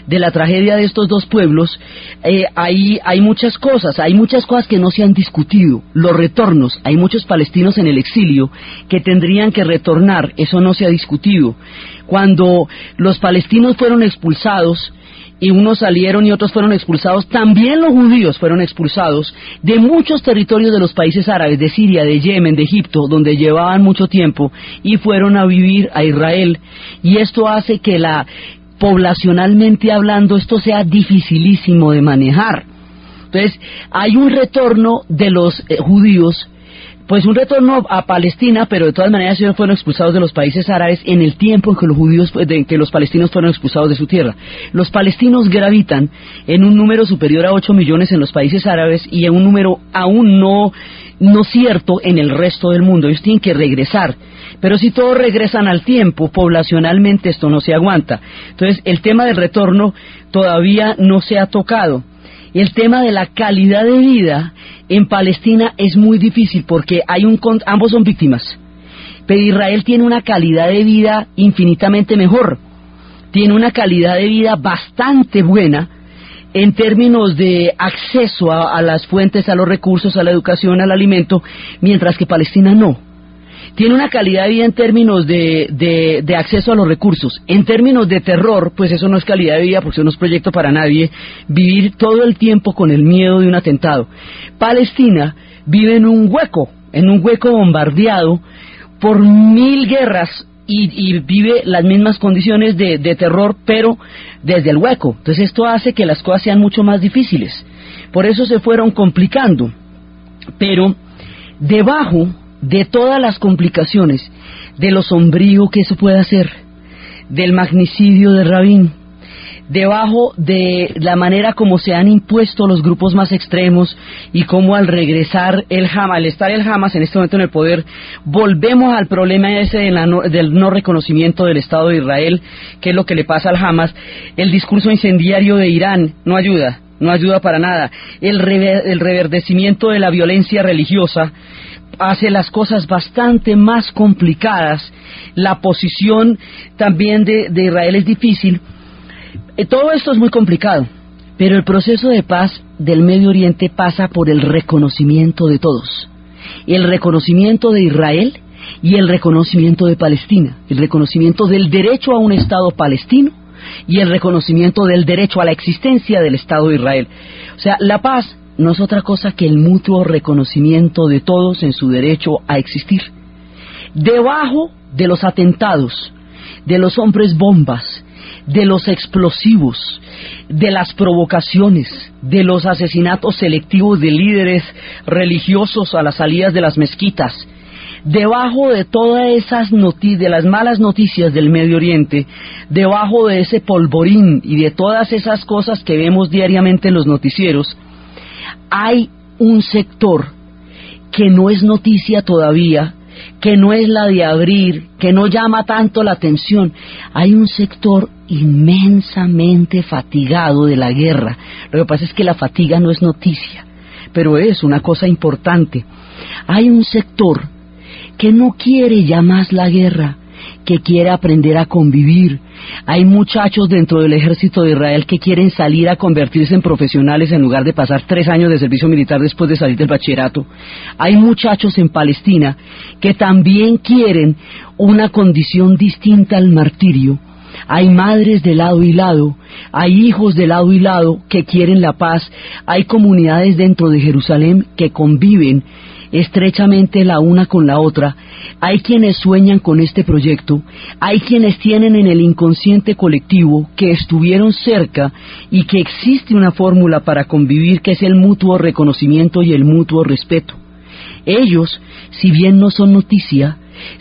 [SPEAKER 1] de la tragedia de estos dos pueblos, hay muchas cosas que no se han discutido. Los retornos, hay muchos palestinos en el exilio que tendrían que retornar, eso no se ha discutido. Cuando los palestinos fueron expulsados, y unos salieron y otros fueron expulsados, también los judíos fueron expulsados de muchos territorios de los países árabes, de Siria, de Yemen, de Egipto, donde llevaban mucho tiempo, y fueron a vivir a Israel, y esto hace que poblacionalmente hablando, esto sea dificilísimo de manejar. Entonces, hay un retorno de los judíos, pues un retorno a Palestina, pero de todas maneras ellos fueron expulsados de los países árabes en el tiempo en que los palestinos fueron expulsados de su tierra. Los palestinos gravitan en un número superior a 8 millones en los países árabes, y en un número aún no cierto en el resto del mundo. Ellos tienen que regresar, pero si todos regresan al tiempo, poblacionalmente esto no se aguanta. Entonces el tema del retorno todavía no se ha tocado. El tema de la calidad de vida en Palestina es muy difícil, porque ambos son víctimas, pero Israel tiene una calidad de vida infinitamente mejor, tiene una calidad de vida bastante buena en términos de acceso a las fuentes, a los recursos, a la educación, al alimento, mientras que Palestina no. Tiene una calidad de vida en términos de acceso a los recursos. En términos de terror, pues eso no es calidad de vida, porque eso no es proyecto para nadie, vivir todo el tiempo con el miedo de un atentado. Palestina vive en un hueco bombardeado por 1000 guerras, y vive las mismas condiciones de terror, pero desde el hueco. Entonces esto hace que las cosas sean mucho más difíciles. Por eso se fueron complicando. Pero debajo de todas las complicaciones, de lo sombrío que eso puede hacer, del magnicidio de Rabin, debajo de la manera como se han impuesto los grupos más extremos, y cómo al regresar al estar el Hamas en este momento en el poder, volvemos al problema ese del no reconocimiento del Estado de Israel, que es lo que le pasa al Hamas. El discurso incendiario de Irán no ayuda para nada. El reverdecimiento de la violencia religiosa hace las cosas bastante más complicadas. La posición también de Israel es difícil. Todo esto es muy complicado, pero el proceso de paz del Medio Oriente pasa por el reconocimiento de todos, el reconocimiento de Israel y el reconocimiento de Palestina, el reconocimiento del derecho a un Estado palestino y el reconocimiento del derecho a la existencia del Estado de Israel. O sea, la paz no es otra cosa que el mutuo reconocimiento de todos en su derecho a existir. Debajo de los atentados, de los hombres bombas, de los explosivos, de las provocaciones, de los asesinatos selectivos de líderes religiosos a las salidas de las mezquitas, debajo de todas esas de las malas noticias del Medio Oriente, debajo de ese polvorín y de todas esas cosas que vemos diariamente en los noticieros, hay un sector que no es noticia todavía, que no es la de abrir, que no llama tanto la atención. Hay un sector inmensamente fatigado de la guerra. Lo que pasa es que la fatiga no es noticia, pero es una cosa importante. Hay un sector que no quiere ya más la guerra, que quiere aprender a convivir. Hay muchachos dentro del ejército de Israel que quieren salir a convertirse en profesionales en lugar de pasar 3 años de servicio militar después de salir del bachillerato. Hay muchachos en Palestina que también quieren una condición distinta al martirio. Hay madres de lado y lado, hay hijos de lado y lado que quieren la paz. Hay comunidades dentro de Jerusalén que conviven estrechamente la una con la otra, hay quienes sueñan con este proyecto, hay quienes tienen en el inconsciente colectivo que estuvieron cerca y que existe una fórmula para convivir, que es el mutuo reconocimiento y el mutuo respeto. Ellos, si bien no son noticia,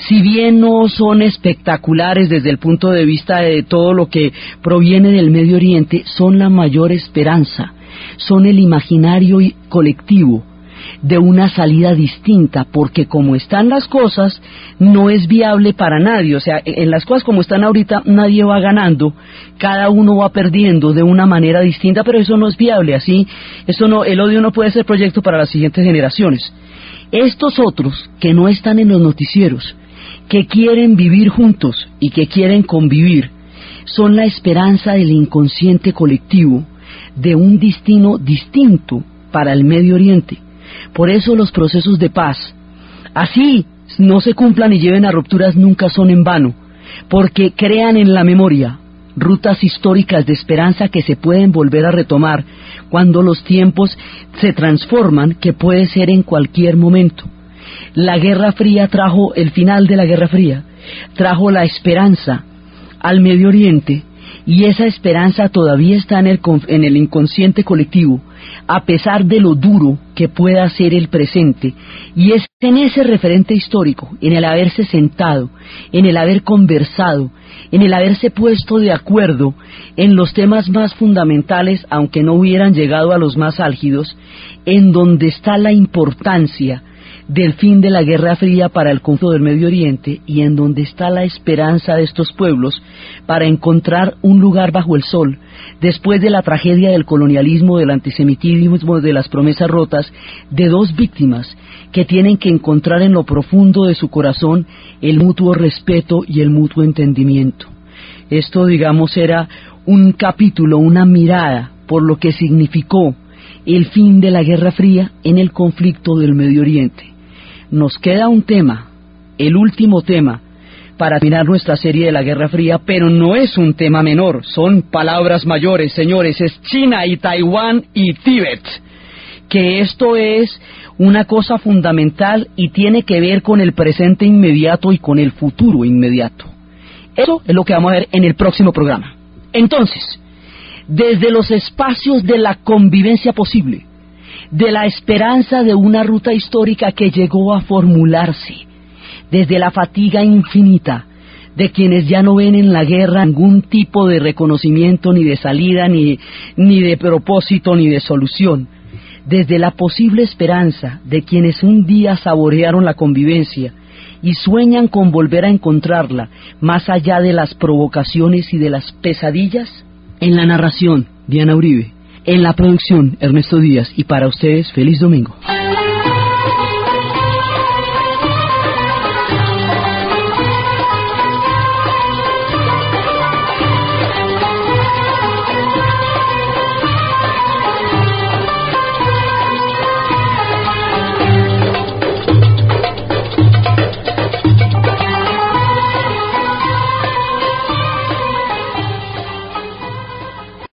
[SPEAKER 1] si bien no son espectaculares desde el punto de vista de todo lo que proviene del Medio Oriente, son la mayor esperanza, son el imaginario colectivo de una salida distinta, porque como están las cosas, no es viable para nadie. O sea, en las cosas como están ahorita, nadie va ganando, cada uno va perdiendo de una manera distinta, pero eso no es viable, así, eso no, el odio no puede ser proyecto para las siguientes generaciones. Estos otros, que no están en los noticieros, que quieren vivir juntos y que quieren convivir, son la esperanza del inconsciente colectivo de un destino distinto para el Medio Oriente. Por eso los procesos de paz, así no se cumplan y lleven a rupturas, nunca son en vano, porque crean en la memoria rutas históricas de esperanza que se pueden volver a retomar cuando los tiempos se transforman, que puede ser en cualquier momento. La Guerra Fría trajo, el final de la Guerra Fría, trajo la esperanza al Medio Oriente, y esa esperanza todavía está en el inconsciente colectivo, a pesar de lo duro que pueda ser el presente, y es en ese referente histórico, en el haberse sentado, en el haber conversado, en el haberse puesto de acuerdo en los temas más fundamentales, aunque no hubieran llegado a los más álgidos, en donde está la importancia del fin de la Guerra Fría para el conflicto del Medio Oriente, y en donde está la esperanza de estos pueblos para encontrar un lugar bajo el sol, después de la tragedia del colonialismo, del antisemitismo, de las promesas rotas, de dos víctimas que tienen que encontrar en lo profundo de su corazón el mutuo respeto y el mutuo entendimiento. Esto, digamos, era un capítulo, una mirada por lo que significó el fin de la Guerra Fría en el conflicto del Medio Oriente. Nos queda un tema, el último tema, para terminar nuestra serie de la Guerra Fría, pero no es un tema menor, son palabras mayores, señores, es China y Taiwán y Tíbet, que esto es una cosa fundamental y tiene que ver con el presente inmediato y con el futuro inmediato. Eso es lo que vamos a ver en el próximo programa. Entonces, desde los espacios de la convivencia posible, de la esperanza de una ruta histórica que llegó a formularse, desde la fatiga infinita de quienes ya no ven en la guerra ningún tipo de reconocimiento, ni de salida, ni de propósito, ni de solución, desde la posible esperanza de quienes un día saborearon la convivencia y sueñan con volver a encontrarla más allá de las provocaciones y de las pesadillas. En la narración, Diana Uribe. En la producción, Ernesto Díaz. Y para ustedes, feliz domingo.